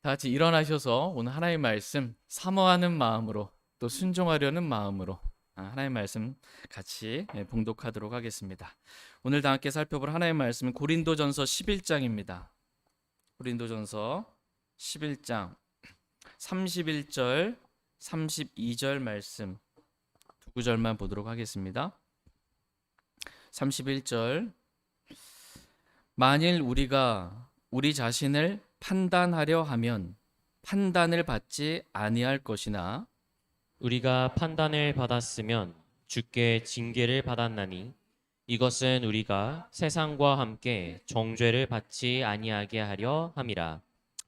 다 같이 일어나셔서 오늘 하나님의 말씀 사모하는 마음으로 또 순종하려는 마음으로 하나님의 말씀 같이 봉독하도록 하겠습니다. 오늘 다 함께 살펴볼 하나님의 말씀은 고린도전서 11장입니다. 고린도전서 11장 31절 32절 말씀 두 구절만 보도록 하겠습니다. 31절 만일 우리가 우리 자신을 판단하려 하면 판단을 받지 아니할 것이나 우리가 판단을 받았으면 주께 징계를 받았나니 이것은 우리가 세상과 함께 정죄를 받지 아니하게 하려 함이라.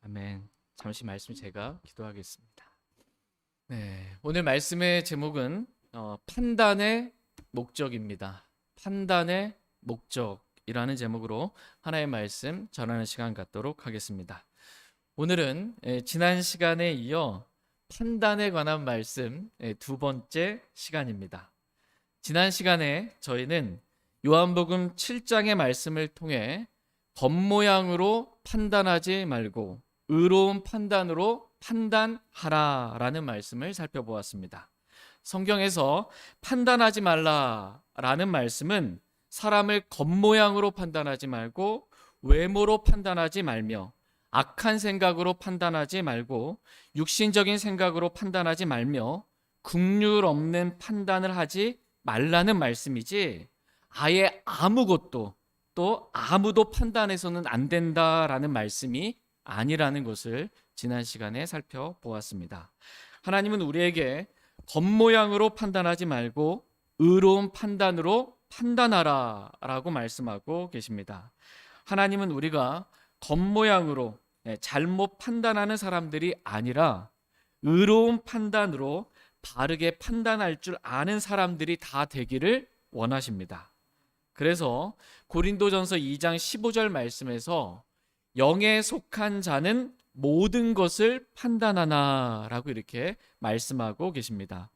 아멘. 잠시 말씀 제가 기도하겠습니다. 네, 오늘 말씀의 제목은 판단의 목적입니다. 판단의 목적이라는 제목으로 하나의 말씀 전하는 시간 갖도록 하겠습니다. 오늘은 지난 시간에 이어 판단에 관한 말씀 두 번째 시간입니다. 지난 시간에 저희는 요한복음 7장의 말씀을 통해 겉모양으로 판단하지 말고 의로운 판단으로 판단하라라는 말씀을 살펴보았습니다. 성경에서 판단하지 말라라는 말씀은 사람을 겉모양으로 판단하지 말고 외모로 판단하지 말며 악한 생각으로 판단하지 말고 육신적인 생각으로 판단하지 말며 긍휼 없는 판단을 하지 말라는 말씀이지 아예 아무것도 또 아무도 판단해서는 안 된다라는 말씀이 아니라는 것을 지난 시간에 살펴보았습니다. 하나님은 우리에게 겉모양으로 판단하지 말고 의로운 판단으로 판단하라 라고 말씀하고 계십니다. 하나님은 우리가 겉모양으로 잘못 판단하는 사람들이 아니라 의로운 판단으로 바르게 판단할 줄 아는 사람들이 다 되기를 원하십니다. 그래서 고린도전서 2장 15절 말씀에서 영에 속한 자는 모든 것을 판단하나 라고 이렇게 말씀하고 계십니다.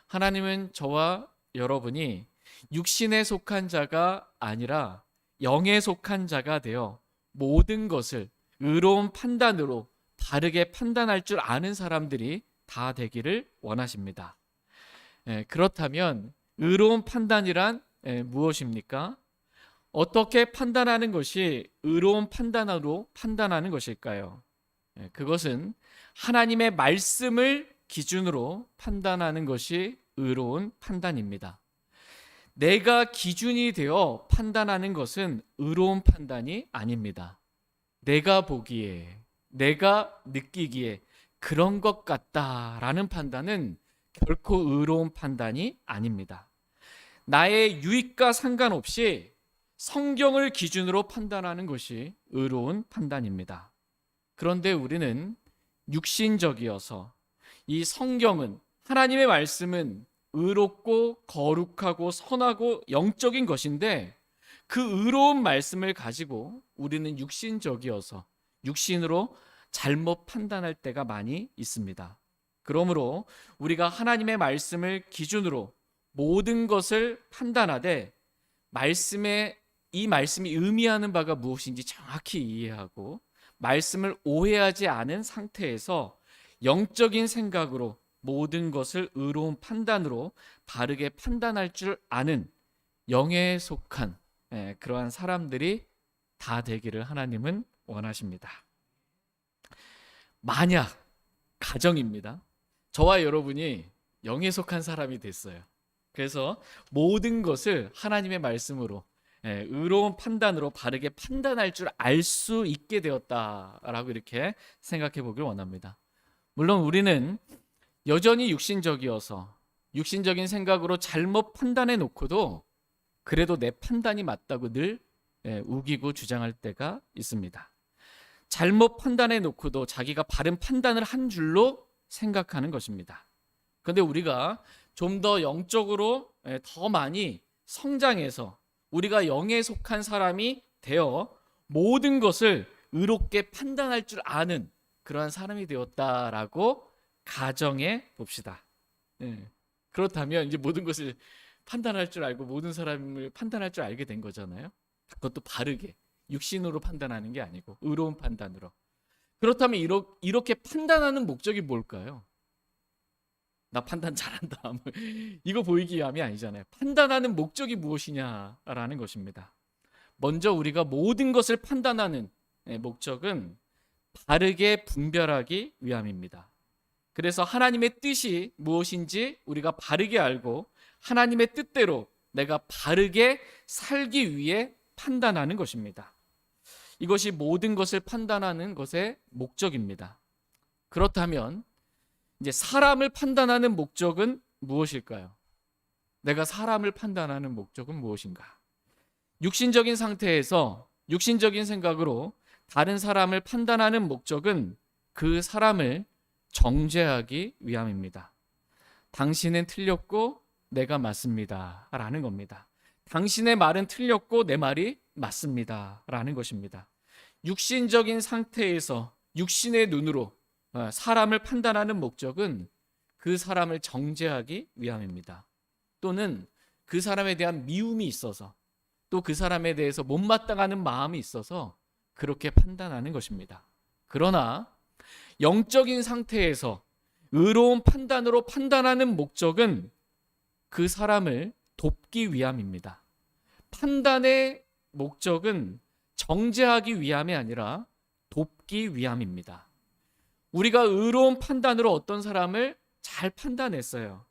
하나님은 저와 여러분이 육신에 속한 자가 아니라 영에 속한 자가 되어 모든 것을 의로운 판단으로 바르게 판단할 줄 아는 사람들이 다 되기를 원하십니다. 그렇다면 의로운 판단이란 무엇입니까? 어떻게 판단하는 것이 의로운 판단으로 판단하는 것일까요? 그것은 하나님의 말씀을 기준으로 판단하는 것이 의로운 판단입니다. 내가 기준이 되어 판단하는 것은 의로운 판단이 아닙니다. 내가 보기에, 내가 느끼기에 그런 것 같다라는 판단은 결코 의로운 판단이 아닙니다. 나의 유익과 상관없이 성경을 기준으로 판단하는 것이 의로운 판단입니다. 그런데 우리는 육신적이어서 이 성경은 하나님의 말씀은 의롭고 거룩하고 선하고 영적인 것인데 그 의로운 말씀을 가지고 우리는 육신적이어서 육신으로 잘못 판단할 때가 많이 있습니다. 그러므로 우리가 하나님의 말씀을 기준으로 모든 것을 판단하되 이 말씀이 의미하는 바가 무엇인지 정확히 이해하고 말씀을 오해하지 않은 상태에서 영적인 생각으로 모든 것을 의로운 판단으로 바르게 판단할 줄 아는 영에 속한 그러한 사람들이 다 되기를 하나님은 원하십니다. 만약 가정입니다. 저와 여러분이 영에 속한 사람이 됐어요. 그래서 모든 것을 하나님의 말씀으로 의로운 판단으로 바르게 판단할 줄 알 수 있게 되었다라고 이렇게 생각해 보길 원합니다. 물론 우리는 여전히 육신적이어서 육신적인 생각으로 잘못 판단해 놓고도 그래도 내 판단이 맞다고 늘 우기고 주장할 때가 있습니다. 잘못 판단해 놓고도 자기가 바른 판단을 한 줄로 생각하는 것입니다. 그런데 우리가 좀 더 영적으로 더 많이 성장해서 우리가 영에 속한 사람이 되어 모든 것을 의롭게 판단할 줄 아는 그러한 사람이 되었다라고 가정해 봅시다. 그렇다면 이제 모든 것을 판단할 줄 알고 모든 사람을 판단할 줄 알게 된 거잖아요. 그것도 바르게 육신으로 판단하는 게 아니고 의로운 판단으로. 그렇다면 이렇게 판단하는 목적이 뭘까요? 나 판단 잘한다. 이거 보이기 위함이 아니잖아요. 판단하는 목적이 무엇이냐라는 것입니다. 먼저 우리가 모든 것을 판단하는 목적은 바르게 분별하기 위함입니다. 그래서 하나님의 뜻이 무엇인지 우리가 바르게 알고 하나님의 뜻대로 내가 바르게 살기 위해 판단하는 것입니다. 이것이 모든 것을 판단하는 것의 목적입니다. 그렇다면 이제 사람을 판단하는 목적은 무엇일까요? 내가 사람을 판단하는 목적은 무엇인가? 육신적인 상태에서 육신적인 생각으로 다른 사람을 판단하는 목적은 그 사람을 정죄하기 위함입니다. 당신은 틀렸고 내가 맞습니다 라는 겁니다. 당신의 말은 틀렸고 내 말이 맞습니다 라는 것입니다. 육신적인 상태에서 육신의 눈으로 사람을 판단하는 목적은 그 사람을 정죄하기 위함입니다. 또는 그 사람에 대한 미움이 있어서 또 그 사람에 대해서 못마땅하는 마음이 있어서 그렇게 판단하는 것입니다. 그러나 영적인 상태에서 의로운 판단으로 판단하는 목적은 그 사람을 돕기 위함입니다. 판단의 목적은 정죄하기 위함이 아니라 돕기 위함입니다. 우리가 의로운 판단으로 어떤 사람을 잘 판단했어요.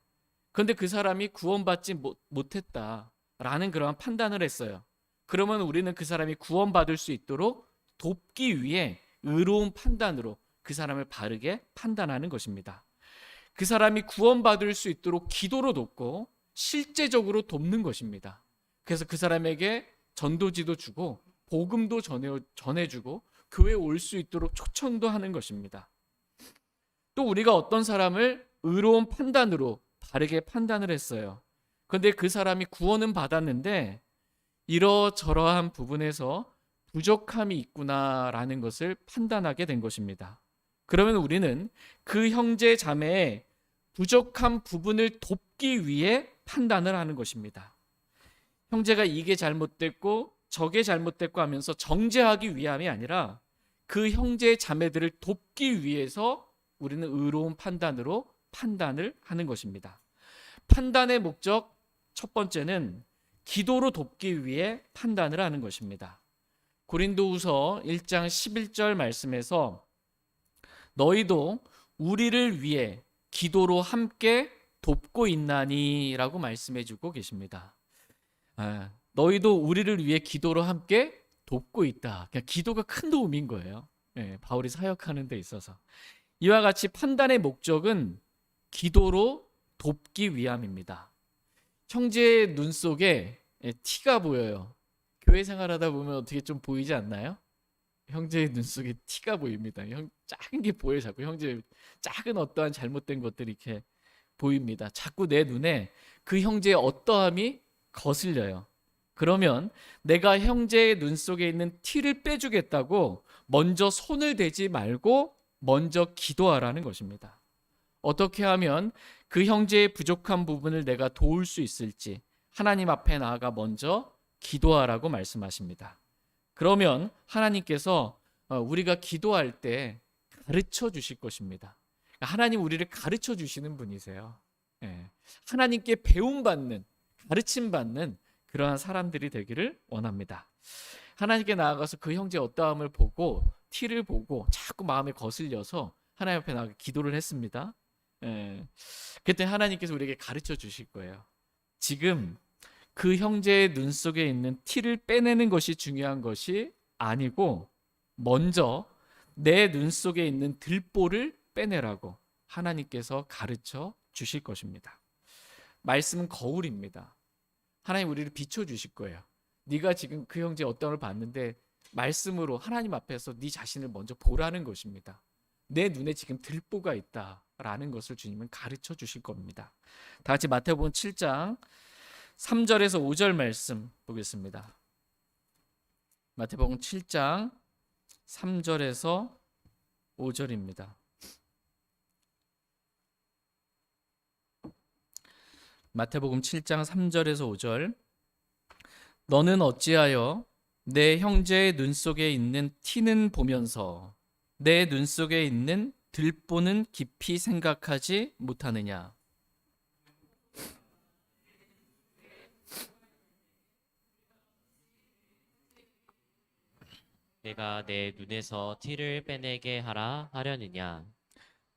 그런데 그 사람이 구원받지 못했다라는 그런 판단을 했어요. 그러면 우리는 그 사람이 구원받을 수 있도록 돕기 위해 의로운 판단으로 그 사람을 바르게 판단하는 것입니다. 그 사람이 구원받을 수 있도록 기도로 돕고 실제적으로 돕는 것입니다. 그래서 그 사람에게 전도지도 주고 복음도 전해주고 교회에 올 수 있도록 초청도 하는 것입니다. 또 우리가 어떤 사람을 의로운 판단으로 바르게 판단을 했어요. 그런데 그 사람이 구원은 받았는데 이러저러한 부분에서 부족함이 있구나라는 것을 판단하게 된 것입니다. 그러면 우리는 그 형제 자매의 부족한 부분을 돕기 위해 판단을 하는 것입니다. 형제가 이게 잘못됐고 저게 잘못됐고 하면서 정죄하기 위함이 아니라 그 형제 자매들을 돕기 위해서 우리는 의로운 판단으로 판단을 하는 것입니다. 판단의 목적 첫 번째는 기도로 돕기 위해 판단을 하는 것입니다. 고린도후서 1장 11절 말씀에서 너희도 우리를 위해 기도로 함께 돕고 있나니 라고 말씀해 주고 계십니다. 너희도 우리를 위해 기도로 함께 돕고 있다. 그러니까 기도가 큰 도움인 거예요. 바울이 사역하는 데 있어서. 이와 같이 판단의 목적은 기도로 돕기 위함입니다. 형제의 눈 속에 티가 보여요. 교회 생활하다 보면 어떻게 좀 보이지 않나요? 형제의 눈 속에 티가 보입니다. 작은 게 보여요. 자꾸 형제 작은 어떠한 잘못된 것들이 이렇게 보입니다. 자꾸 내 눈에 그 형제의 어떠함이 거슬려요. 그러면 내가 형제의 눈 속에 있는 티를 빼주겠다고 먼저 손을 대지 말고 먼저 기도하라는 것입니다. 어떻게 하면 그 형제의 부족한 부분을 내가 도울 수 있을지 하나님 앞에 나아가 먼저 기도하라고 말씀하십니다. 그러면 하나님께서 우리가 기도할 때 가르쳐 주실 것입니다. 하나님 우리를 가르쳐 주시는 분이세요. 하나님께 배움받는, 가르침받는 그러한 사람들이 되기를 원합니다. 하나님께 나아가서 그 형제의 어떠함을 보고 티를 보고 자꾸 마음에 거슬려서 하나님 앞에 나아가 기도를 했습니다. 그때 하나님께서 우리에게 가르쳐 주실 거예요. 지금 그 형제의 눈 속에 있는 티를 빼내는 것이 중요한 것이 아니고 먼저 내 눈 속에 있는 들보를 빼내라고 하나님께서 가르쳐 주실 것입니다. 말씀은 거울입니다. 하나님 우리를 비춰 주실 거예요. 네가 지금 그 형제 어떤 걸 봤는데 말씀으로 하나님 앞에서 네 자신을 먼저 보라는 것입니다. 내 눈에 지금 들보가 있다라는 것을 주님은 가르쳐 주실 겁니다. 다 같이 마태복음 7장 3절에서 5절 말씀 보겠습니다. 마태복음 7장 3절에서 5절입니다. 마태복음 7장 3절에서 5절. 너는 어찌하여 내 형제의 눈 속에 있는 티는 보면서 내 눈 속에 있는 들보는 깊이 생각하지 못하느냐. 내가 내 눈에서 티를 빼내게 하라 하려느냐.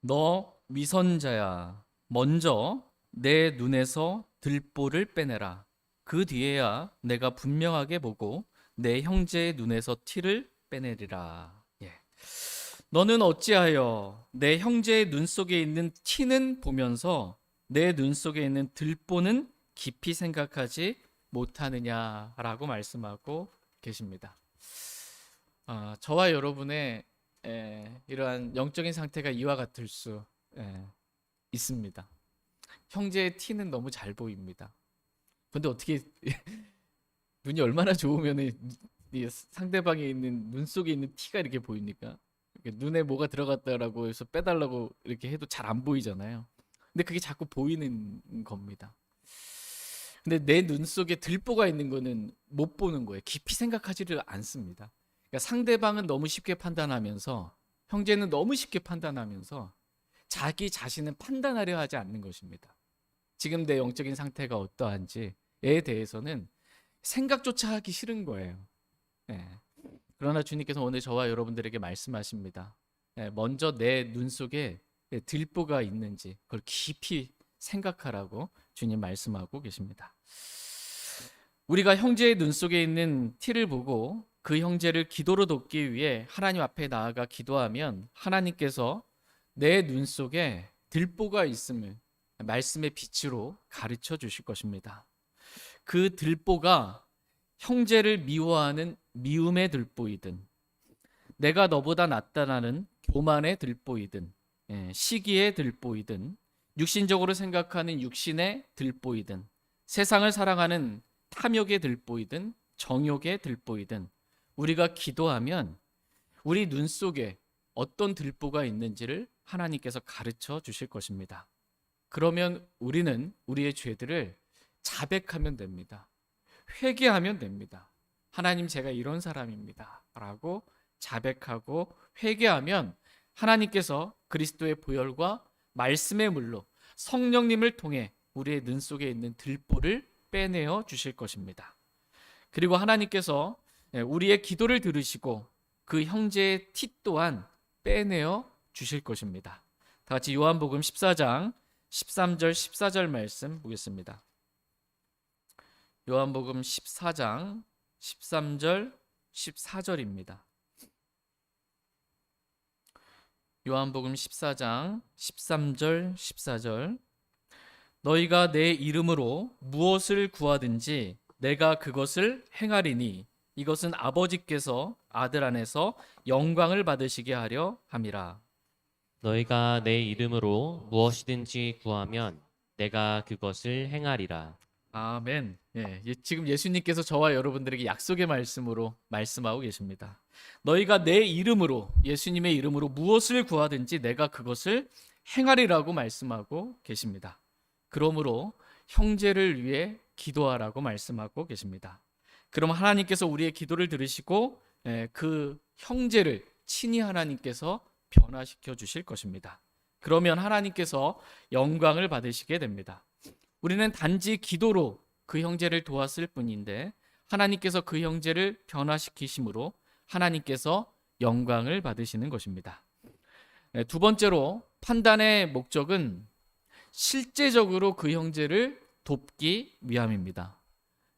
너 위선자야. 먼저 내 눈에서 들보를 빼내라. 그 뒤에야 내가 분명하게 보고 내 형제의 눈에서 티를 빼내리라. 예. 너는 어찌하여 내 형제의 눈 속에 있는 티는 보면서 내 눈 속에 있는 들보는 깊이 생각하지 못하느냐라고 말씀하고 계십니다. 저와 여러분의 이러한 영적인 상태가 이와 같을 수 있습니다. 형제의 티는 너무 잘 보입니다. 근데 어떻게 눈이 얼마나 좋으면 이 상대방에 있는 눈 속에 있는 티가 이렇게 보입니까? 이렇게 눈에 뭐가 들어갔다라고 해서 빼달라고 이렇게 해도 잘 안 보이잖아요. 근데 그게 자꾸 보이는 겁니다. 근데 내 눈 속에 들보가 있는 거는 못 보는 거예요. 깊이 생각하지를 않습니다. 그러니까 상대방은 너무 쉽게 판단하면서, 형제는 너무 쉽게 판단하면서 자기 자신은 판단하려 하지 않는 것입니다. 지금 내 영적인 상태가 어떠한지에 대해서는 생각조차 하기 싫은 거예요. 예. 그러나 주님께서 오늘 저와 여러분들에게 말씀하십니다. 먼저 내 눈 속에 들보가 있는지 그걸 깊이 생각하라고 주님 말씀하고 계십니다. 우리가 형제의 눈 속에 있는 티를 보고 그 형제를 기도로 돕기 위해 하나님 앞에 나아가 기도하면 하나님께서 내 눈 속에 들보가 있음을 말씀의 빛으로 가르쳐 주실 것입니다. 그 들보가 형제를 미워하는 미움의 들보이든, 내가 너보다 낫다라는 교만의 들보이든, 시기의 들보이든, 육신적으로 생각하는 육신의 들보이든, 세상을 사랑하는 탐욕의 들보이든, 정욕의 들보이든, 우리가 기도하면 우리 눈 속에 어떤 들보가 있는지를 하나님께서 가르쳐 주실 것입니다. 그러면 우리는 우리의 죄들을 자백하면 됩니다. 회개하면 됩니다. 하나님, 제가 이런 사람입니다 라고 자백하고 회개하면 하나님께서 그리스도의 보혈과 말씀의 물로 성령님을 통해 우리의 눈 속에 있는 들보를 빼내어 주실 것입니다. 그리고 하나님께서 우리의 기도를 들으시고 그 형제의 티 또한 빼내어 주실 것입니다. 다 같이 요한복음 14장 13절 14절 말씀 보겠습니다. 요한복음 14장 13절 14절입니다. 요한복음 14장 13절 14절. 너희가 내 이름으로 무엇을 구하든지 내가 그것을 행하리니 이것은 아버지께서 아들 안에서 영광을 받으시게 하려 함이라. 너희가 내 이름으로 무엇이든지 구하면 내가 그것을 행하리라. 아멘. 지금 예수님께서 저와 여러분들에게 약속의 말씀으로 말씀하고 계십니다. 너희가 내 이름으로, 예수님의 이름으로 무엇을 구하든지 내가 그것을 행하리라고 말씀하고 계십니다. 그러므로 형제를 위해 기도하라고 말씀하고 계십니다. 그럼 하나님께서 우리의 기도를 들으시고 그 형제를 친히 하나님께서 변화시켜 주실 것입니다. 그러면 하나님께서 영광을 받으시게 됩니다. 우리는 단지 기도로 그 형제를 도왔을 뿐인데 하나님께서 그 형제를 변화시키심으로 하나님께서 영광을 받으시는 것입니다. 두 번째로 판단의 목적은 실제적으로 그 형제를 돕기 위함입니다.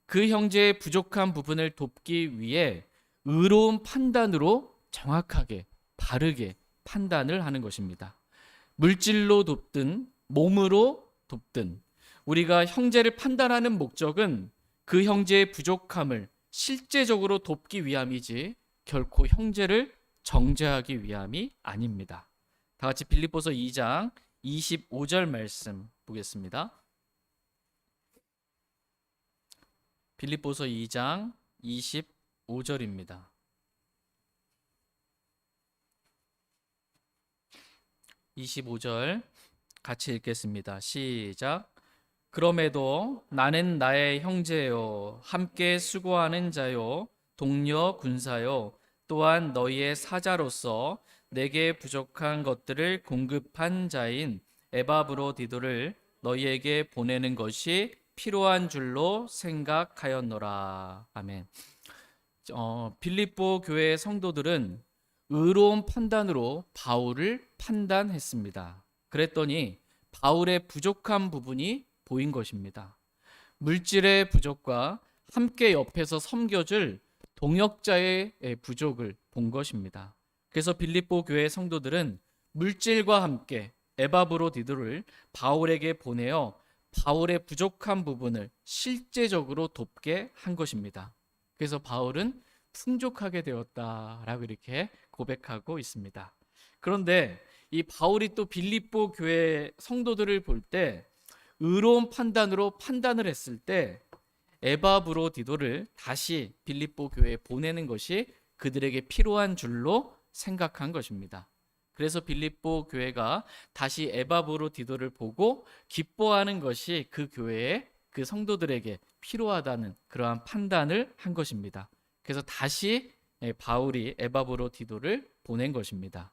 그 형제의 부족한 부분을 돕기 위해 의로운 판단으로 정확하게 바르게 판단을 하는 것입니다. 물질로 돕든 몸으로 돕든 우리가 형제를 판단하는 목적은 그 형제의 부족함을 실제적으로 돕기 위함이지 결코 형제를 정죄하기 위함이 아닙니다. 다 같이 빌립보서 2장 25절 말씀 보겠습니다. 빌립보서 2장 25절입니다. 25절 같이 읽겠습니다. 시작. 그럼에도 나는 나의 형제요 함께 수고하는 자요 동료 군사요 또한 너희의 사자로서 내게 부족한 것들을 공급한 자인 에바브로디도를 너희에게 보내는 것이 필요한 줄로 생각하였노라. 아멘. 빌립보 교회 성도들은 의로운 판단으로 바울을 판단했습니다. 그랬더니 바울의 부족한 부분이 보인 것입니다. 물질의 부족과 함께 옆에서 섬겨줄 동역자의 부족을 본 것입니다. 그래서 빌립보 교회 성도들은 물질과 함께 에바브로디도를 바울에게 보내어 바울의 부족한 부분을 실제적으로 돕게 한 것입니다. 그래서 바울은 풍족하게 되었다라고 이렇게 고백하고 있습니다. 그런데 이 바울이 또 빌립보 교회 성도들을 볼 때 의로운 판단으로 판단을 했을 때 에바브로디도를 다시 빌립보 교회에 보내는 것이 그들에게 필요한 줄로 생각한 것입니다. 그래서 빌립보 교회가 다시 에바브로디도를 보고 기뻐하는 것이 그 교회에 그 성도들에게 필요하다는 그러한 판단을 한 것입니다. 그래서 다시 바울이 에바브로디도를 보낸 것입니다.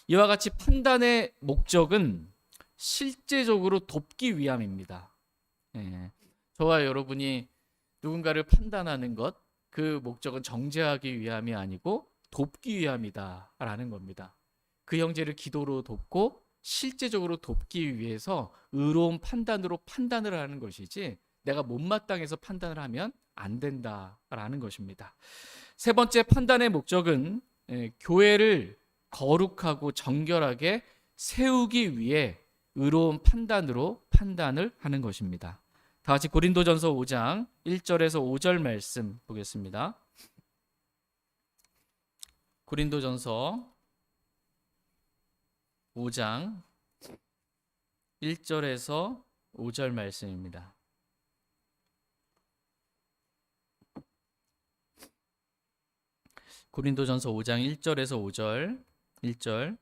이와 같이 판단의 목적은 실제적으로 돕기 위함입니다. 저와 여러분이 누군가를 판단하는 것, 그 목적은 정죄하기 위함이 아니고 돕기 위함이다라는 겁니다. 그 형제를 기도로 돕고 실제적으로 돕기 위해서 의로운 판단으로 판단을 하는 것이지 내가 못마땅해서 판단을 하면 안 된다라는 것입니다. 세 번째 판단의 목적은 교회를 거룩하고 정결하게 세우기 위해 의로운 판단으로 판단을 하는 것입니다. 다 같이 고린도전서 5장 1절에서 5절 말씀 보겠습니다. 고린도전서 5장 1절에서 5절 말씀입니다. 고린도전서 5장 1절에서 5절 1절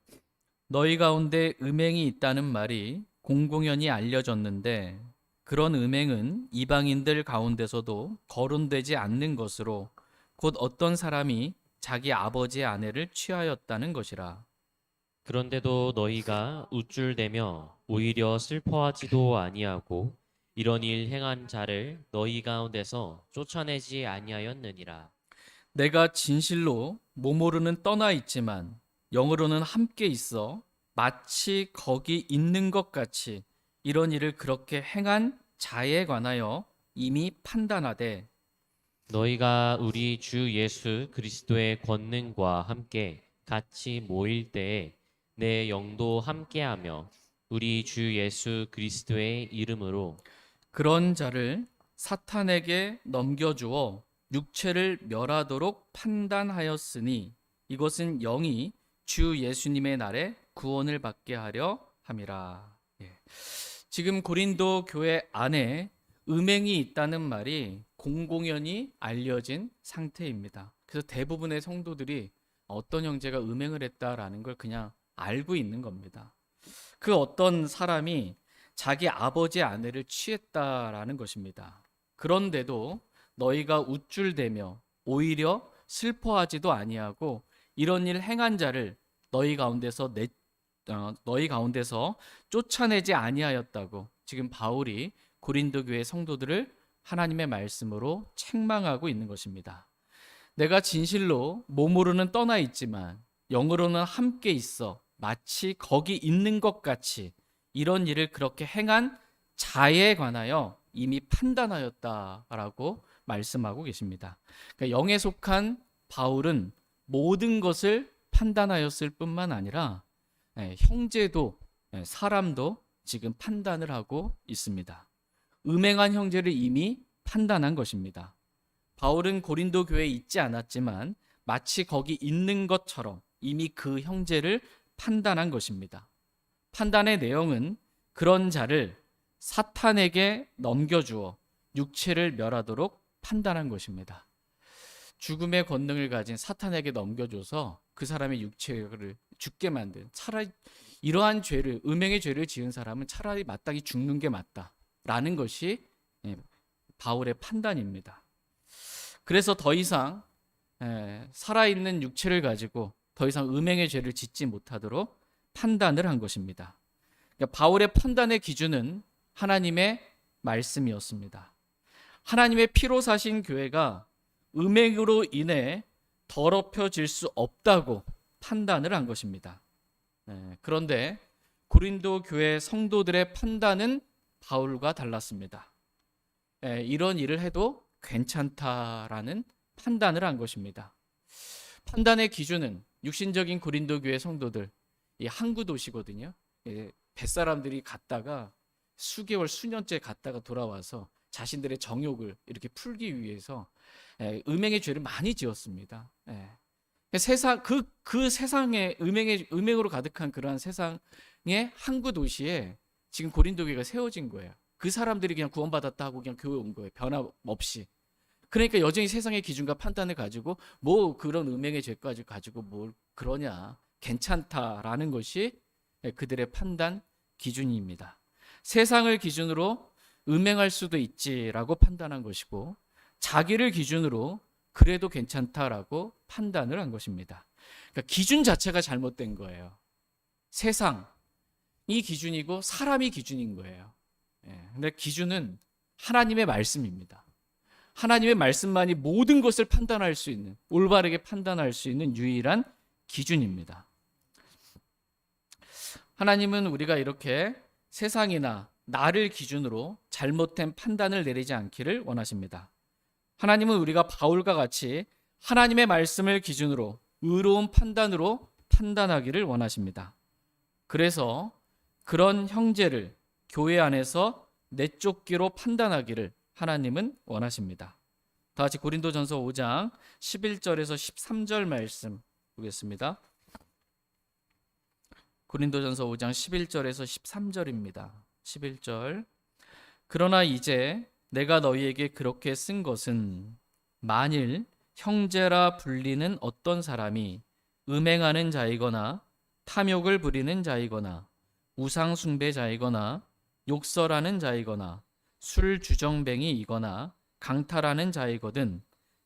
너희 가운데 음행이 있다는 말이 공공연히 알려졌는데 그런 음행은 이방인들 가운데서도 거론되지 않는 것으로 곧 어떤 사람이 자기 아버지의 아내를 취하였다는 것이라. 그런데도 너희가 우쭐대며 오히려 슬퍼하지도 아니하고 이런 일 행한 자를 너희 가운데서 쫓아내지 아니하였느니라. 내가 진실로 몸으로는 떠나 있지만 영으로는 함께 있어 마치 거기 있는 것 같이 이런 일을 그렇게 행한 자에 관하여 이미 판단하되 너희가 우리 주 예수 그리스도의 권능과 함께 같이 모일 때에 내 영도 함께하며 우리 주 예수 그리스도의 이름으로 그런 자를 사탄에게 넘겨주어 육체를 멸하도록 판단하였으니 이것은 영이 주 예수님의 날에 구원을 받게 하려 함이라. 지금 고린도 교회 안에 음행이 있다는 말이 공공연히 알려진 상태입니다. 그래서 대부분의 성도들이 어떤 형제가 음행을 했다라는 걸 그냥 알고 있는 겁니다. 그 어떤 사람이 자기 아버지의 아내를 취했다라는 것입니다. 그런데도 너희가 우쭐대며 오히려 슬퍼하지도 아니하고 이런 일 행한 자를 너희 가운데서 쫓아내지 아니하였다고 지금 바울이 고린도 교회 성도들을 하나님의 말씀으로 책망하고 있는 것입니다. 내가 진실로 몸으로는 떠나 있지만 영으로는 함께 있어 마치 거기 있는 것 같이 이런 일을 그렇게 행한 자에 관하여 이미 판단하였다라고 말씀하고 계십니다. 그러니까 영에 속한 바울은 모든 것을 판단하였을 뿐만 아니라 형제도 사람도 지금 판단을 하고 있습니다. 음행한 형제를 이미 판단한 것입니다. 바울은 고린도 교회에 있지 않았지만 마치 거기 있는 것처럼 이미 그 형제를 판단한 것입니다. 판단의 내용은 그런 자를 사탄에게 넘겨주어 육체를 멸하도록 판단한 것입니다. 죽음의 권능을 가진 사탄에게 넘겨줘서 그 사람의 육체를 죽게 만든, 차라리 이러한 죄를, 음행의 죄를 지은 사람은 차라리 마땅히 죽는 게 맞다라는 것이 바울의 판단입니다. 그래서 더 이상 살아있는 육체를 가지고 더 이상 음행의 죄를 짓지 못하도록 판단을 한 것입니다. 그러니까 바울의 판단의 기준은 하나님의 말씀이었습니다. 하나님의 피로 사신 교회가 음행으로 인해 더럽혀질 수 없다고 판단을 한 것입니다. 그런데 고린도 교회 성도들의 판단은 바울과 달랐습니다. 이런 일을 해도 괜찮다라는 판단을 한 것입니다. 판단의 기준은 육신적인 고린도 교회 성도들, 이 항구 도시거든요. 뱃사람들이 갔다가 수개월, 수년째 갔다가 돌아와서 자신들의 정욕을 이렇게 풀기 위해서 음행의 죄를 많이 지었습니다. 세상 그 세상에 음행으로 가득한 그러한 세상의 항구 도시에 지금 고린도 교회가 세워진 거예요. 그 사람들이 그냥 구원받았다 하고 그냥 교회 온 거예요. 변함없이. 그러니까 여전히 세상의 기준과 판단을 가지고 뭐 그런 음행의 죄까지 가지고 뭘 그러냐, 괜찮다라는 것이 그들의 판단 기준입니다. 세상을 기준으로 음행할 수도 있지라고 판단한 것이고, 자기를 기준으로 그래도 괜찮다라고 판단을 한 것입니다. 그러니까 기준 자체가 잘못된 거예요. 세상이 기준이고 사람이 기준인 거예요. 근데 기준은 하나님의 말씀입니다. 하나님의 말씀만이 모든 것을 판단할 수 있는, 올바르게 판단할 수 있는 유일한 기준입니다. 하나님은 우리가 이렇게 세상이나 나를 기준으로 잘못된 판단을 내리지 않기를 원하십니다. 하나님은 우리가 바울과 같이 하나님의 말씀을 기준으로 의로운 판단으로 판단하기를 원하십니다. 그래서 그런 형제를 교회 안에서 내쫓기로 판단하기를 하나님은 원하십니다. 다 같이 고린도전서 5장 11절에서 13절 말씀 보겠습니다. 고린도전서 5장 11절에서 13절입니다. 11절. 그러나 이제 내가 너희에게 그렇게 쓴 것은 만일 형제라 불리는 어떤 사람이 음행하는 자이거나 탐욕을 부리는 자이거나 우상 숭배자이거나 욕설하는 자이거나 술 주정뱅이이거나 강탈하는 자이거든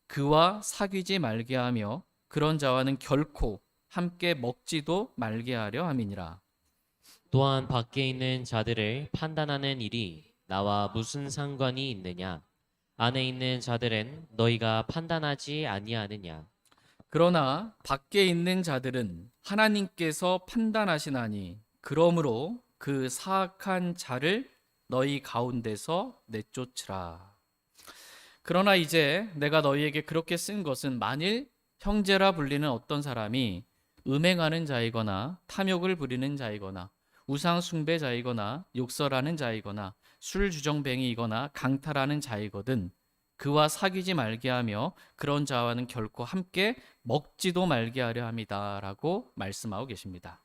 그와 사귀지 말게 하며 그런 자와는 결코 함께 먹지도 말게 하려 함이니라. 또한 밖에 있는 자들을 판단하는 일이 나와 무슨 상관이 있느냐? 안에 있는 자들은 너희가 판단하지 아니하느냐? 그러나 밖에 있는 자들은 하나님께서 판단하시나니 그러므로 그 사악한 자를 너희 가운데서 내쫓으라. 그러나 이제 내가 너희에게 그렇게 쓴 것은 만일 형제라 불리는 어떤 사람이 음행하는 자이거나 탐욕을 부리는 자이거나 우상 숭배자이거나 욕설하는 자이거나 술 주정뱅이이거나 강탈하는 자이거든 그와 사귀지 말게 하며 그런 자와는 결코 함께 먹지도 말게 하려 함이다라고 말씀하고 계십니다.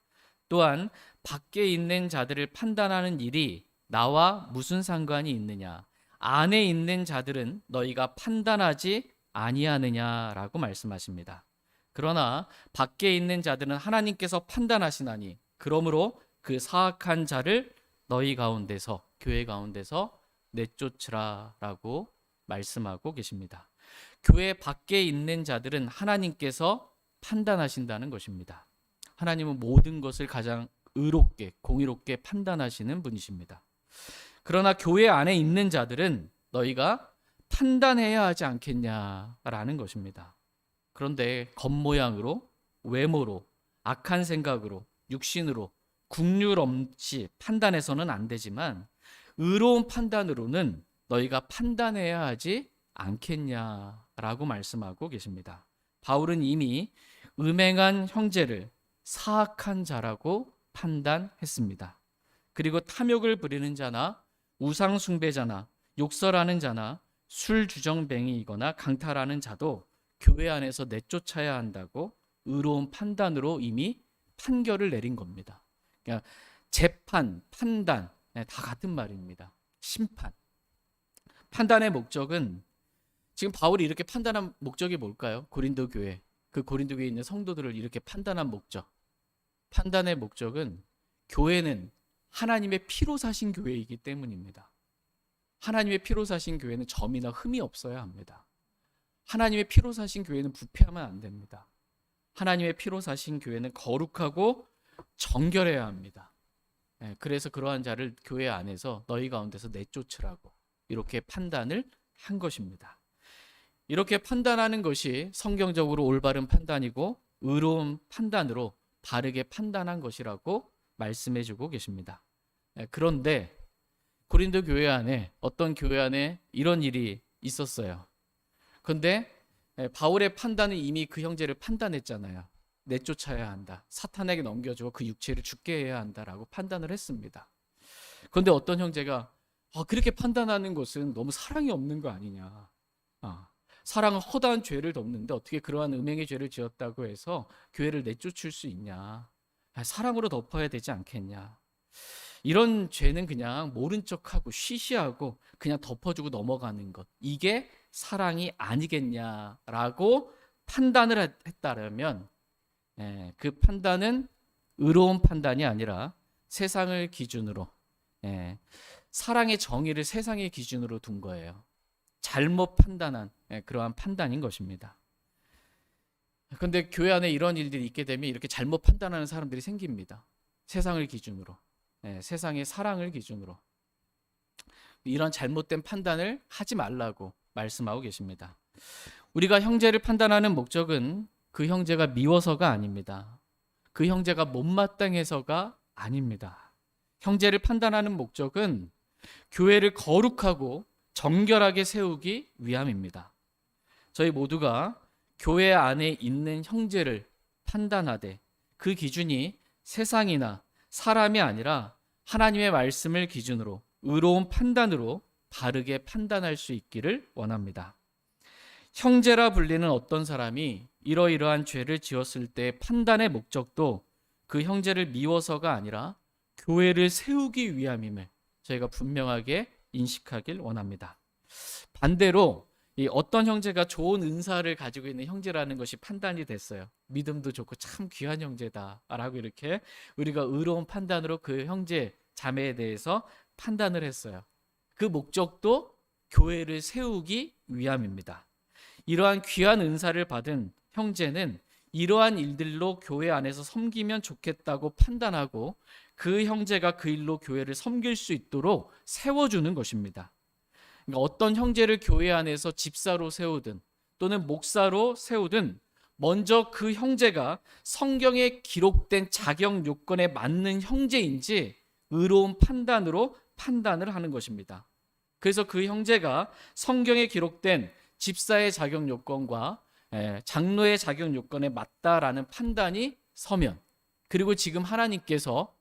또한 밖에 있는 자들을 판단하는 일이 나와 무슨 상관이 있느냐? 안에 있는 자들은 너희가 판단하지 아니하느냐라고 말씀하십니다. 그러나 밖에 있는 자들은 하나님께서 판단하시나니 그러므로 그 사악한 자를 너희 가운데서, 교회 가운데서 내쫓으라라고 말씀하고 계십니다. 교회 밖에 있는 자들은 하나님께서 판단하신다는 것입니다. 하나님은 모든 것을 가장 의롭게, 공의롭게 판단하시는 분이십니다. 그러나 교회 안에 있는 자들은 너희가 판단해야 하지 않겠냐라는 것입니다. 그런데 겉모양으로, 외모로, 악한 생각으로, 육신으로, 국률 없이 판단해서는 안 되지만 의로운 판단으로는 너희가 판단해야 하지 않겠냐라고 말씀하고 계십니다. 바울은 이미 음행한 형제를 사악한 자라고 판단했습니다. 그리고 탐욕을 부리는 자나 우상 숭배자나 욕설하는 자나 술 주정뱅이이거나 강탈하는 자도 교회 안에서 내쫓아야 한다고 의로운 판단으로 이미 판결을 내린 겁니다. 그러니까 재판, 판단 다 같은 말입니다. 심판. 판단의 목적은 지금 바울이 이렇게 판단한 목적이 뭘까요? 고린도 교회, 그 고린도 교회에 있는 성도들을 이렇게 판단한 목적. 판단의 목적은 교회는 하나님의 피로 사신 교회이기 때문입니다. 하나님의 피로 사신 교회는 점이나 흠이 없어야 합니다. 하나님의 피로 사신 교회는 부패하면 안 됩니다. 하나님의 피로 사신 교회는 거룩하고 정결해야 합니다. 그래서 그러한 자를 교회 안에서 너희 가운데서 내쫓으라고 이렇게 판단을 한 것입니다. 이렇게 판단하는 것이 성경적으로 올바른 판단이고 의로운 판단으로 바르게 판단한 것이라고 말씀해 주고 계십니다. 그런데 고린도 교회 안에 어떤 교회 안에 이런 일이 있었어요. 그런데 바울의 판단은 이미 그 형제를 판단했잖아요. 내쫓아야 한다. 사탄에게 넘겨주고 그 육체를 죽게 해야 한다라고 판단을 했습니다. 그런데 어떤 형제가 그렇게 판단하는 것은 너무 사랑이 없는 거 아니냐. 사랑은 허다한 죄를 덮는데 어떻게 그러한 음행의 죄를 지었다고 해서 교회를 내쫓을 수 있냐. 사랑으로 덮어야 되지 않겠냐. 이런 죄는 그냥 모른 척하고 쉬쉬하고 그냥 덮어주고 넘어가는 것. 이게 사랑이 아니겠냐라고 판단을 했다면 그 판단은 의로운 판단이 아니라 세상을 기준으로 사랑의 정의를 세상의 기준으로 둔 거예요. 잘못 판단한 그러한 판단인 것입니다. 그런데 교회 안에 이런 일들이 있게 되면 이렇게 잘못 판단하는 사람들이 생깁니다. 세상을 기준으로, 세상의 사랑을 기준으로 이런 잘못된 판단을 하지 말라고 말씀하고 계십니다. 우리가 형제를 판단하는 목적은 그 형제가 미워서가 아닙니다. 그 형제가 못마땅해서가 아닙니다. 형제를 판단하는 목적은 교회를 거룩하고 정결하게 세우기 위함입니다. 저희 모두가 교회 안에 있는 형제를 판단하되 그 기준이 세상이나 사람이 아니라 하나님의 말씀을 기준으로 의로운 판단으로 바르게 판단할 수 있기를 원합니다. 형제라 불리는 어떤 사람이 이러이러한 죄를 지었을 때 판단의 목적도 그 형제를 미워서가 아니라 교회를 세우기 위함임을 저희가 분명하게 인식하길 원합니다. 반대로 어떤 형제가 좋은 은사를 가지고 있는 형제라는 것이 판단이 됐어요. 믿음도 좋고 참 귀한 형제다라고 이렇게 우리가 의로운 판단으로 그 형제 자매에 대해서 판단을 했어요. 그 목적도 교회를 세우기 위함입니다. 이러한 귀한 은사를 받은 형제는 이러한 일들로 교회 안에서 섬기면 좋겠다고 판단하고 그 형제가 그 일로 교회를 섬길 수 있도록 세워주는 것입니다. 그러니까 어떤 형제를 교회 안에서 집사로 세우든 또는 목사로 세우든 먼저 그 형제가 성경에 기록된 자격 요건에 맞는 형제인지 의로운 판단으로 판단을 하는 것입니다. 그래서 그 형제가 성경에 기록된 집사의 자격 요건과 장로의 자격 요건에 맞다라는 판단이 서면, 그리고 지금 하나님께서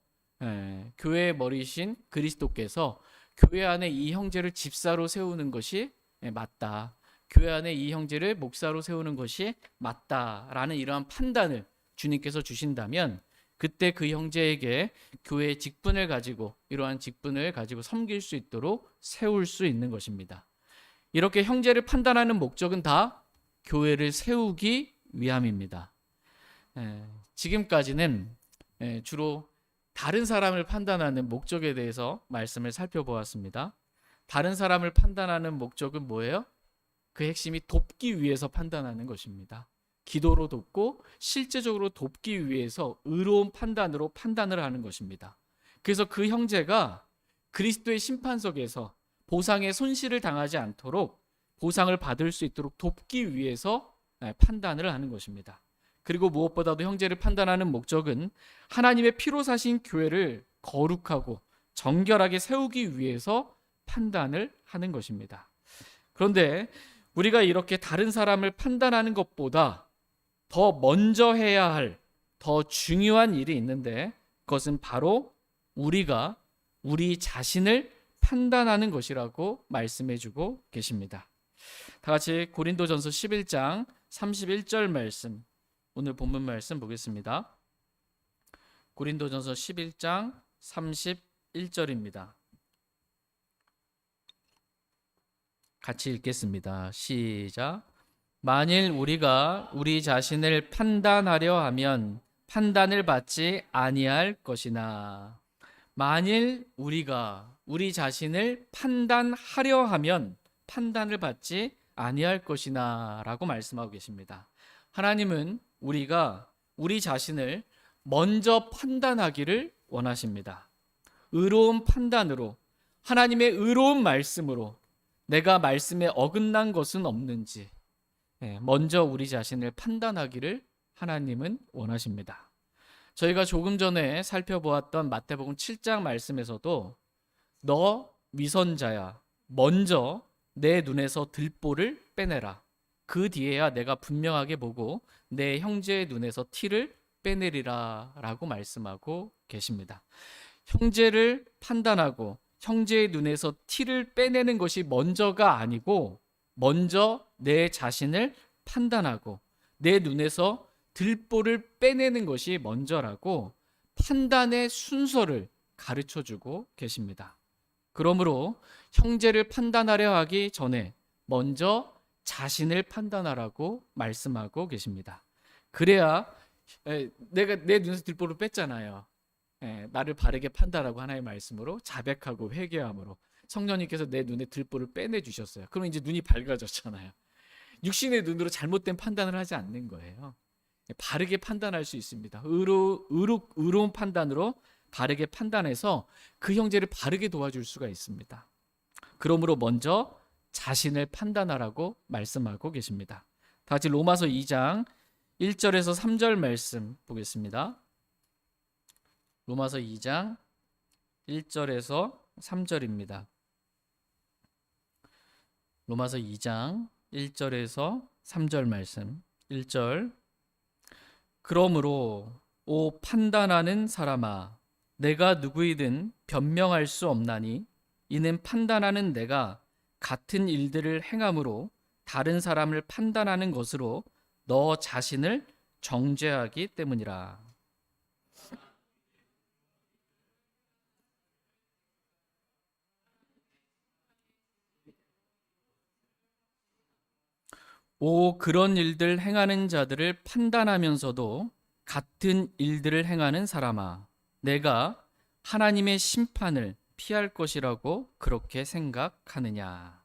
교회의 머리신 그리스도께서 교회 안에 이 형제를 집사로 세우는 것이 맞다, 교회 안에 이 형제를 목사로 세우는 것이 맞다라는 이러한 판단을 주님께서 주신다면 그때 그 형제에게 교회의 직분을 가지고 이러한 직분을 가지고 섬길 수 있도록 세울 수 있는 것입니다. 이렇게 형제를 판단하는 목적은 다 교회를 세우기 위함입니다. 지금까지는 주로 다른 사람을 판단하는 목적에 대해서 말씀을 살펴보았습니다. 다른 사람을 판단하는 목적은 뭐예요? 그 핵심이 돕기 위해서 판단하는 것입니다. 기도로 돕고 실제적으로 돕기 위해서 의로운 판단으로 판단을 하는 것입니다. 그래서 그 형제가 그리스도의 심판석에서 보상의 손실을 당하지 않도록 보상을 받을 수 있도록 돕기 위해서 판단을 하는 것입니다. 그리고 무엇보다도 형제를 판단하는 목적은 하나님의 피로 사신 교회를 거룩하고 정결하게 세우기 위해서 판단을 하는 것입니다. 그런데 우리가 이렇게 다른 사람을 판단하는 것보다 더 먼저 해야 할 더 중요한 일이 있는데 그것은 바로 우리가 우리 자신을 판단하는 것이라고 말씀해주고 계십니다. 다 같이 고린도전서 11장 31절 말씀, 오늘 본문 말씀 보겠습니다. 고린도전서 11장 31절입니다. 같이 읽겠습니다. 시작. 만일 우리가 우리 자신을 판단하려 하면 판단을 받지 아니할 것이나, 만일 우리가 우리 자신을 판단하려 하면 판단을 받지 아니할 것이나 라고 말씀하고 계십니다. 하나님은 우리가 우리 자신을 먼저 판단하기를 원하십니다. 의로운 판단으로, 하나님의 의로운 말씀으로 내가 말씀에 어긋난 것은 없는지 먼저 우리 자신을 판단하기를 하나님은 원하십니다. 저희가 조금 전에 살펴보았던 마태복음 7장 말씀에서도 너 위선자야, 먼저 내 눈에서 들보를 빼내라. 그 뒤에야 내가 분명하게 보고 내 형제의 눈에서 티를 빼내리라 라고 말씀하고 계십니다. 형제를 판단하고 형제의 눈에서 티를 빼내는 것이 먼저가 아니고 먼저 내 자신을 판단하고 내 눈에서 들보를 빼내는 것이 먼저라고 판단의 순서를 가르쳐 주고 계십니다. 그러므로 형제를 판단하려 하기 전에 먼저 자신을 판단하라고 말씀하고 계십니다. 그래야 내가 내 눈에서 들보를 뺐잖아요. 나를 바르게 판단하고 하나의 말씀으로 자백하고 회개함으로 성령님께서 내 눈에 들보를 빼내 주셨어요. 그럼 이제 눈이 밝아졌잖아요. 육신의 눈으로 잘못된 판단을 하지 않는 거예요. 바르게 판단할 수 있습니다. 의로운 판단으로 바르게 판단해서 그 형제를 바르게 도와줄 수가 있습니다. 그러므로 먼저 자신을 판단하라고 말씀하고 계십니다. 다 같이 로마서 2장 1절에서 3절 말씀 보겠습니다. 로마서 2장 1절에서 3절입니다. 로마서 2장 1절에서 3절 말씀. 1절 그러므로 오 판단하는 사람아 내가 누구이든 변명할 수 없나니 이는 판단하는 내가 같은 일들을 행함으로 다른 사람을 판단하는 것으로 너 자신을 정죄하기 때문이라. 오 그런 일들 행하는 자들을 판단하면서도 같은 일들을 행하는 사람아 내가 하나님의 심판을 피할 것이라고 그렇게 생각하느냐.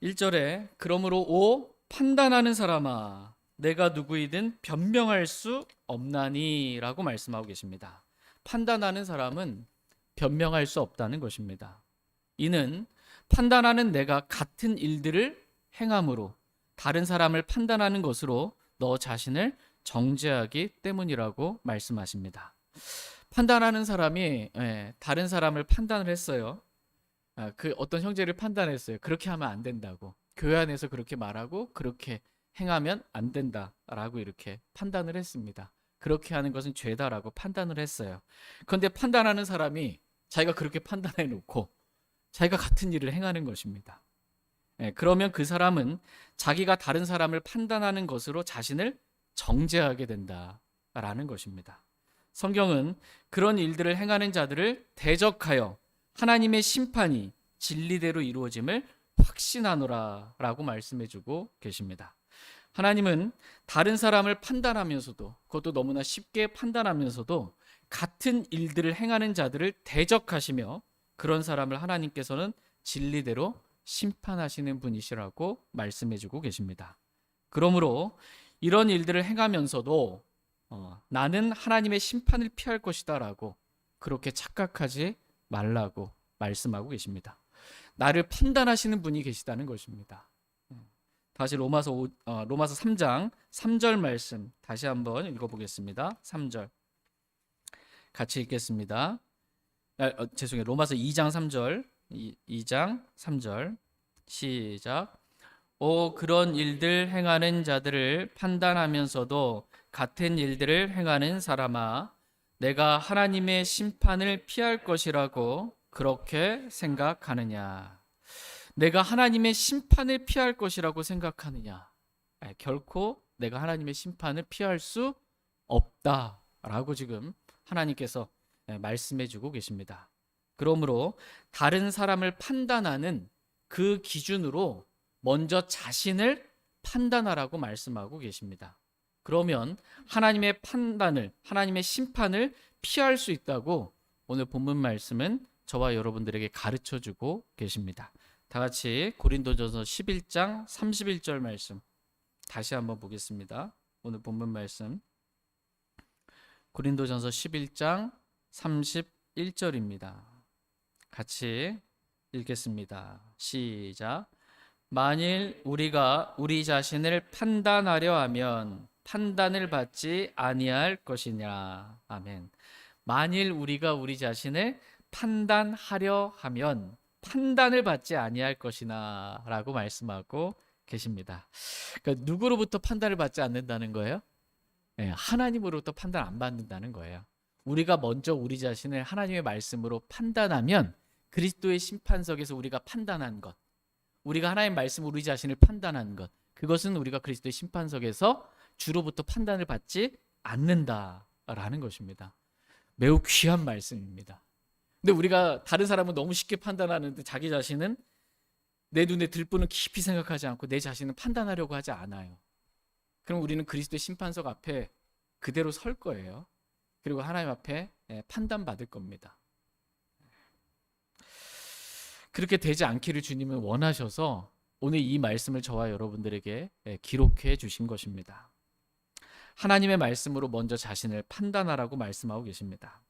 1절에 그러므로 오 판단하는 사람아 내가 누구이든 변명할 수 없나니 라고 말씀하고 계십니다. 판단하는 사람은 변명할 수 없다는 것입니다. 이는 판단하는 내가 같은 일들을 행함으로 다른 사람을 판단하는 것으로 너 자신을 정죄하기 때문이라고 말씀하십니다. 판단하는 사람이 다른 사람을 판단을 했어요. 그 어떤 형제를 판단했어요. 그렇게 하면 안 된다고. 교회 안에서 그렇게 말하고 그렇게 행하면 안 된다라고 이렇게 판단을 했습니다. 그렇게 하는 것은 죄다라고 판단을 했어요. 그런데 판단하는 사람이 자기가 그렇게 판단해 놓고 자기가 같은 일을 행하는 것입니다. 그러면 그 사람은 자기가 다른 사람을 판단하는 것으로 자신을 정죄하게 된다라는 것입니다. 성경은 그런 일들을 행하는 자들을 대적하여 하나님의 심판이 진리대로 이루어짐을 확신하노라 라고 말씀해주고 계십니다. 하나님은 다른 사람을 판단하면서도 그것도 너무나 쉽게 판단하면서도 같은 일들을 행하는 자들을 대적하시며 그런 사람을 하나님께서는 진리대로 심판하시는 분이시라고 말씀해주고 계십니다. 그러므로 이런 일들을 행하면서도 나는 하나님의 심판을 피할 것이다 라고 그렇게 착각하지 말라고 말씀하고 계십니다. 나를 판단하시는 분이 계시다는 것입니다. 다시 로마서 3장 3절 말씀 다시 한번 읽어보겠습니다. 3절 같이 읽겠습니다. 죄송해요. 로마서 2장 3절 2장 3절 시작. 오 그런 일들 행하는 자들을 판단하면서도 같은 일들을 행하는 사람아 내가 하나님의 심판을 피할 것이라고 그렇게 생각하느냐. 내가 하나님의 심판을 피할 것이라고 생각하느냐. 결코 내가 하나님의 심판을 피할 수 없다라고 지금 하나님께서 말씀해 주고 계십니다. 그러므로 다른 사람을 판단하는 그 기준으로 먼저 자신을 판단하라고 말씀하고 계십니다. 그러면 하나님의 판단을, 하나님의 심판을 피할 수 있다고 오늘 본문 말씀은 저와 여러분들에게 가르쳐 주고 계십니다. 다 같이 고린도전서 11장 31절 말씀 다시 한번 보겠습니다. 오늘 본문 말씀 고린도전서 11장 31절입니다. 같이 읽겠습니다. 시작. 만일 우리가 우리 자신을 판단하려 하면 판단을 받지 아니할 것이냐. 아멘. 만일 우리가 우리 자신을 판단하려 하면 판단을 받지 아니할 것이나 라고 말씀하고 계십니다. 그러니까 누구로부터 판단을 받지 않는다는 거예요? 네, 하나님으로부터 판단 안 받는다는 거예요. 우리가 먼저 우리 자신을 하나님의 말씀으로 판단하면 그리스도의 심판석에서 우리가 판단한 것, 우리가 하나님의 말씀으로 우리 자신을 판단한 것, 그것은 우리가 그리스도의 심판석에서 주로부터 판단을 받지 않는다라는 것입니다. 매우 귀한 말씀입니다. 근데 우리가 다른 사람은 너무 쉽게 판단하는데 자기 자신은 내 눈에 들보는 깊이 생각하지 않고 내 자신은 판단하려고 하지 않아요. 그럼 우리는 그리스도의 심판석 앞에 그대로 설 거예요. 그리고 하나님 앞에 판단받을 겁니다. 그렇게 되지 않기를 주님은 원하셔서 오늘 이 말씀을 저와 여러분들에게 기록해 주신 것입니다. 하나님의 말씀으로 먼저 자신을 판단하라고 말씀하고 계십니다.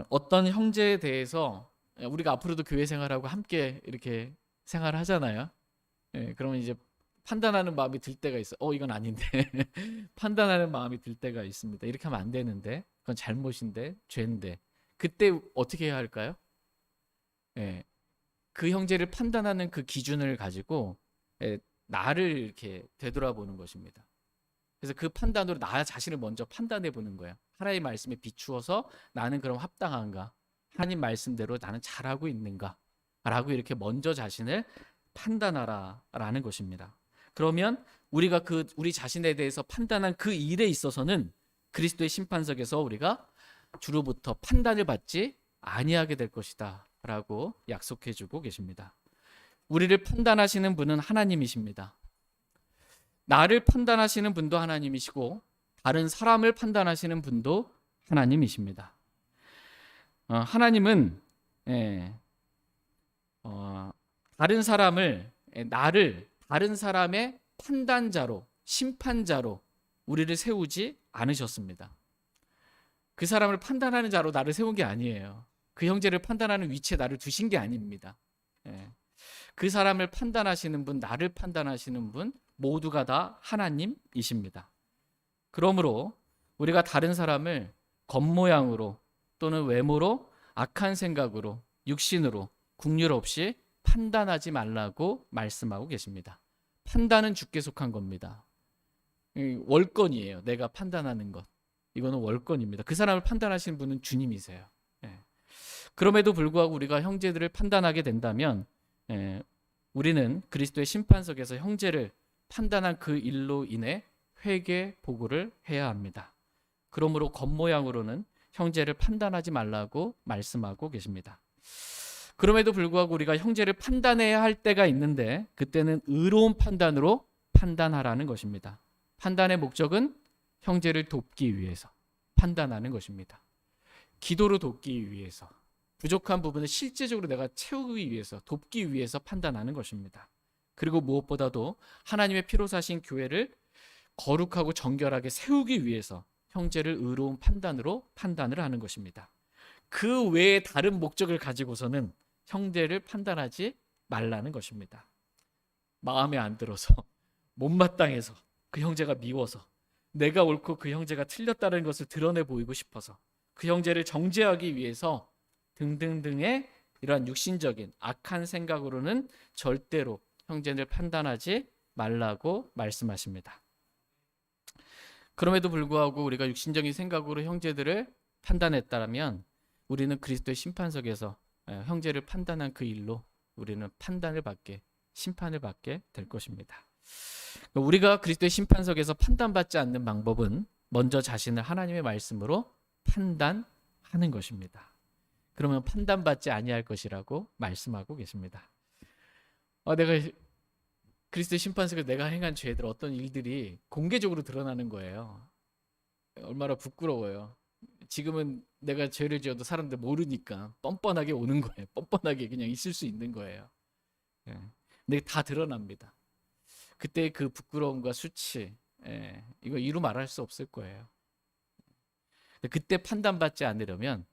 어떤 형제에 대해서 우리가 앞으로도 교회 생활하고 함께 이렇게 생활하잖아요. 그러면 이제 판단하는 마음이 들 때가 있어요. 이건 아닌데 판단하는 마음이 들 때가 있습니다. 이렇게 하면 안 되는데, 그건 잘못인데, 죄인데, 그때 어떻게 해야 할까요? 그 형제를 판단하는 그 기준을 가지고 나를 이렇게 되돌아보는 것입니다. 그래서 그 판단으로 나 자신을 먼저 판단해 보는 거예요. 하나님의 말씀에 비추어서 나는 그럼 합당한가? 하나님 말씀대로 나는 잘하고 있는가? 라고 이렇게 먼저 자신을 판단하라라는 것입니다. 그러면 우리가 우리 자신에 대해서 판단한 그 일에 있어서는 그리스도의 심판석에서 우리가 주로부터 판단을 받지 아니하게 될 것이다 라고 약속해 주고 계십니다. 우리를 판단하시는 분은 하나님이십니다. 나를 판단하시는 분도 하나님이시고 다른 사람을 판단하시는 분도 하나님이십니다. 하나님은 다른 사람을, 나를 다른 사람의 판단자로, 심판자로 우리를 세우지 않으셨습니다. 그 사람을 판단하는 자로 나를 세운 게 아니에요. 그 형제를 판단하는 위치에 나를 두신 게 아닙니다. 그 사람을 판단하시는 분, 나를 판단하시는 분 모두가 다 하나님이십니다. 그러므로 우리가 다른 사람을 겉모양으로 또는 외모로, 악한 생각으로, 육신으로, 국률 없이 판단하지 말라고 말씀하고 계십니다. 판단은 주께 속한 겁니다. 월권이에요. 내가 판단하는 것. 이거는 월권입니다. 그 사람을 판단하시는 분은 주님이세요. 그럼에도 불구하고 우리가 형제들을 판단하게 된다면 우리는 그리스도의 심판석에서 형제를 판단한 그 일로 인해 회개 보고를 해야 합니다. 그러므로 겉모양으로는 형제를 판단하지 말라고 말씀하고 계십니다. 그럼에도 불구하고 우리가 형제를 판단해야 할 때가 있는데 그때는 의로운 판단으로 판단하라는 것입니다. 판단의 목적은 형제를 돕기 위해서 판단하는 것입니다. 기도로 돕기 위해서, 부족한 부분을 실제적으로 내가 채우기 위해서, 돕기 위해서 판단하는 것입니다. 그리고 무엇보다도 하나님의 피로 사신 교회를 거룩하고 정결하게 세우기 위해서 형제를 의로운 판단으로 판단을 하는 것입니다. 그 외에 다른 목적을 가지고서는 형제를 판단하지 말라는 것입니다. 마음에 안 들어서, 못마땅해서, 그 형제가 미워서, 내가 옳고 그 형제가 틀렸다는 것을 드러내 보이고 싶어서, 그 형제를 정죄하기 위해서 등등등의 이러한 육신적인 악한 생각으로는 절대로 형제를 판단하지 말라고 말씀하십니다. 그럼에도 불구하고 우리가 육신적인 생각으로 형제들을 판단했다면 우리는 그리스도의 심판석에서 형제를 판단한 그 일로 우리는 판단을 받게, 심판을 받게 될 것입니다. 우리가 그리스도의 심판석에서 판단받지 않는 방법은 먼저 자신을 하나님의 말씀으로 판단하는 것입니다. 그러면 판단받지 아니할 것이라고 말씀하고 계십니다. 내가 그리스도의 심판석에서 내가 행한 죄들, 어떤 일들이 공개적으로 드러나는 거예요. 얼마나 부끄러워요. 지금은 내가 죄를 지어도 사람들 모르니까 뻔뻔하게 오는 거예요. 뻔뻔하게 그냥 있을 수 있는 거예요. 근데 다 드러납니다. 그때 그 부끄러움과 수치, 이거 이루 말할 수 없을 거예요. 근데 그때 판단받지 않으려면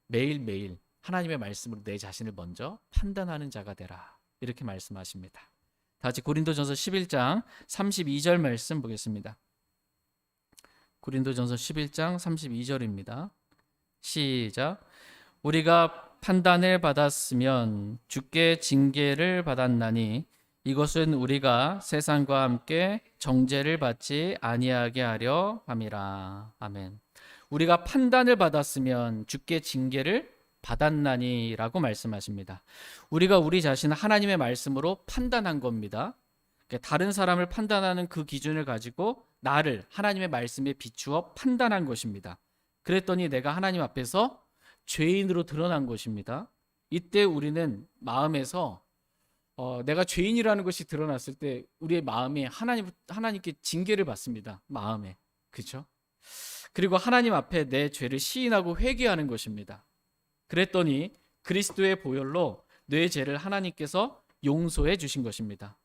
매일매일 하나님의 말씀으로 내 자신을 먼저 판단하는 자가 되라. 이렇게 말씀하십니다. 다 같이 고린도전서 11장 32절 말씀 보겠습니다. 고린도전서 11장 32절입니다. 시작. 우리가 판단을 받았으면 주께 징계를 받았나니 이것은 우리가 세상과 함께 정죄를 받지 아니하게 하려 함이라. 아멘. 우리가 판단을 받았으면 주께 징계를 받았나니라고 말씀하십니다. 우리가 우리 자신을 하나님의 말씀으로 판단한 겁니다. 다른 사람을 판단하는 그 기준을 가지고 나를 하나님의 말씀에 비추어 판단한 것입니다. 그랬더니 내가 하나님 앞에서 죄인으로 드러난 것입니다. 이때 우리는 마음에서 내가 죄인이라는 것이 드러났을 때 우리의 마음이 하나님께 징계를 받습니다. 마음에. 그렇죠? 그리고 하나님 앞에 내 죄를 시인하고 회개하는 것입니다. 그랬더니 그리스도의 보혈로 내 죄를 하나님께서 용서해 주신 것입니다.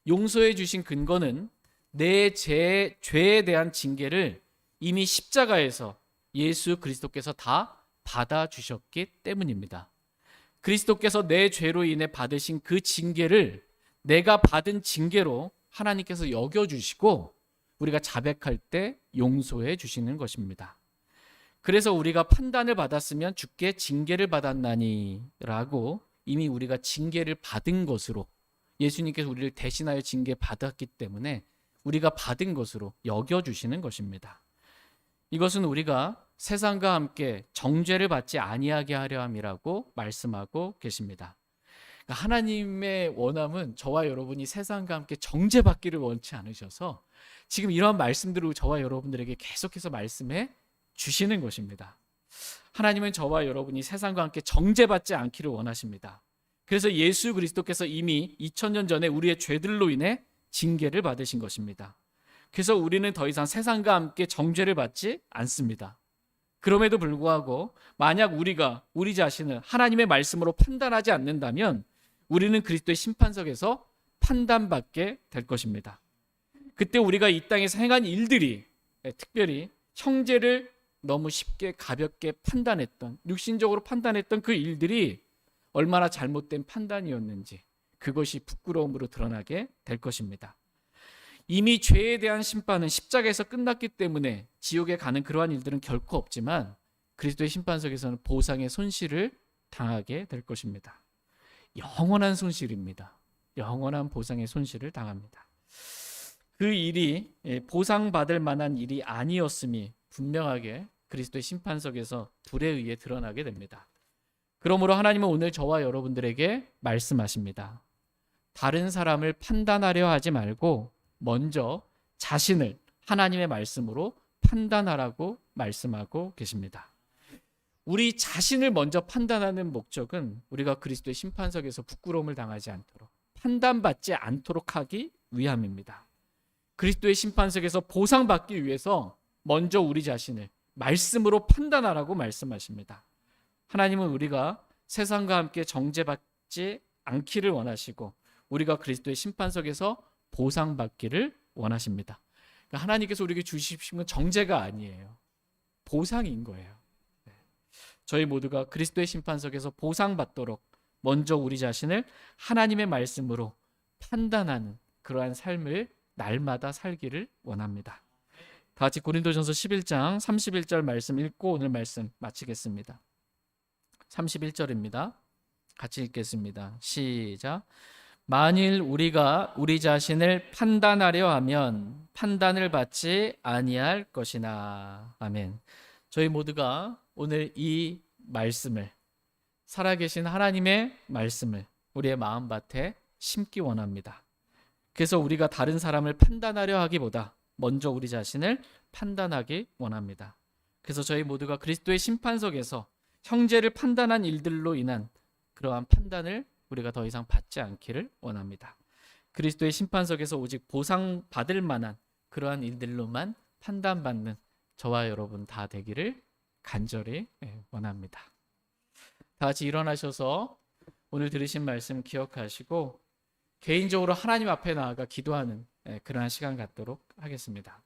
용서해 주신 근거는 내 죄에 대한 징계를 이미 십자가에서 예수 그리스도께서 다 받아주셨기 때문입니다. 그리스도께서 내 죄로 인해 받으신 그 징계를 내가 받은 징계로 하나님께서 여겨주시고 우리가 자백할 때 용서해 주시는 것입니다. 그래서 우리가 판단을 받았으면 주께 징계를 받았나니 라고 이미 우리가 징계를 받은 것으로 예수님께서 우리를 대신하여 징계 받았기 때문에 우리가 받은 것으로 여겨주시는 것입니다. 이것은 우리가 세상과 함께 정죄를 받지 아니하게 하려 함이라고 말씀하고 계십니다. 그러니까 하나님의 원함은 저와 여러분이 세상과 함께 정죄받기를 원치 않으셔서 지금 이러한 말씀들을 저와 여러분들에게 계속해서 말씀해 주시는 것입니다. 하나님은 저와 여러분이 세상과 함께 정죄받지 않기를 원하십니다. 그래서 예수 그리스도께서 이미 2000년 전에 우리의 죄들로 인해 징계를 받으신 것입니다. 그래서 우리는 더 이상 세상과 함께 정죄를 받지 않습니다. 그럼에도 불구하고 만약 우리가 우리 자신을 하나님의 말씀으로 판단하지 않는다면 우리는 그리스도의 심판석에서 판단받게 될 것입니다. 그때 우리가 이 땅에서 행한 일들이 특별히 형제를 너무 쉽게 가볍게 판단했던 육신적으로 판단했던 그 일들이 얼마나 잘못된 판단이었는지 그것이 부끄러움으로 드러나게 될 것입니다. 이미 죄에 대한 심판은 십자가에서 끝났기 때문에 지옥에 가는 그러한 일들은 결코 없지만 그리스도의 심판석에서는 보상의 손실을 당하게 될 것입니다. 영원한 손실입니다. 영원한 보상의 손실을 당합니다. 그 일이 보상받을 만한 일이 아니었음이 분명하게 그리스도의 심판석에서 불에 의해 드러나게 됩니다. 그러므로 하나님은 오늘 저와 여러분들에게 말씀하십니다. 다른 사람을 판단하려 하지 말고 먼저 자신을 하나님의 말씀으로 판단하라고 말씀하고 계십니다. 우리 자신을 먼저 판단하는 목적은 우리가 그리스도의 심판석에서 부끄러움을 당하지 않도록 판단받지 않도록 하기 위함입니다. 그리스도의 심판석에서 보상받기 위해서 먼저 우리 자신을 말씀으로 판단하라고 말씀하십니다. 하나님은 우리가 세상과 함께 정죄받지 않기를 원하시고 우리가 그리스도의 심판석에서 보상받기를 원하십니다. 그러니까 하나님께서 우리에게 주시는 건 정죄가 아니에요. 보상인 거예요. 저희 모두가 그리스도의 심판석에서 보상받도록 먼저 우리 자신을 하나님의 말씀으로 판단하는 그러한 삶을 날마다 살기를 원합니다. 다 같이 고린도전서 11장 31절 말씀 읽고 오늘 말씀 마치겠습니다. 31절입니다. 같이 읽겠습니다. 시작. 만일 우리가 우리 자신을 판단하려 하면 판단을 받지 아니할 것이나. 아멘. 저희 모두가 오늘 이 말씀을 살아계신 하나님의 말씀을 우리의 마음밭에 심기 원합니다. 그래서 우리가 다른 사람을 판단하려 하기보다 먼저 우리 자신을 판단하기 원합니다. 그래서 저희 모두가 그리스도의 심판석에서 형제를 판단한 일들로 인한 그러한 판단을 우리가 더 이상 받지 않기를 원합니다. 그리스도의 심판석에서 오직 보상받을 만한 그러한 일들로만 판단받는 저와 여러분 다 되기를 간절히 원합니다. 다 같이 일어나셔서 오늘 들으신 말씀 기억하시고 개인적으로 하나님 앞에 나아가 기도하는 그러한 시간 갖도록 하겠습니다.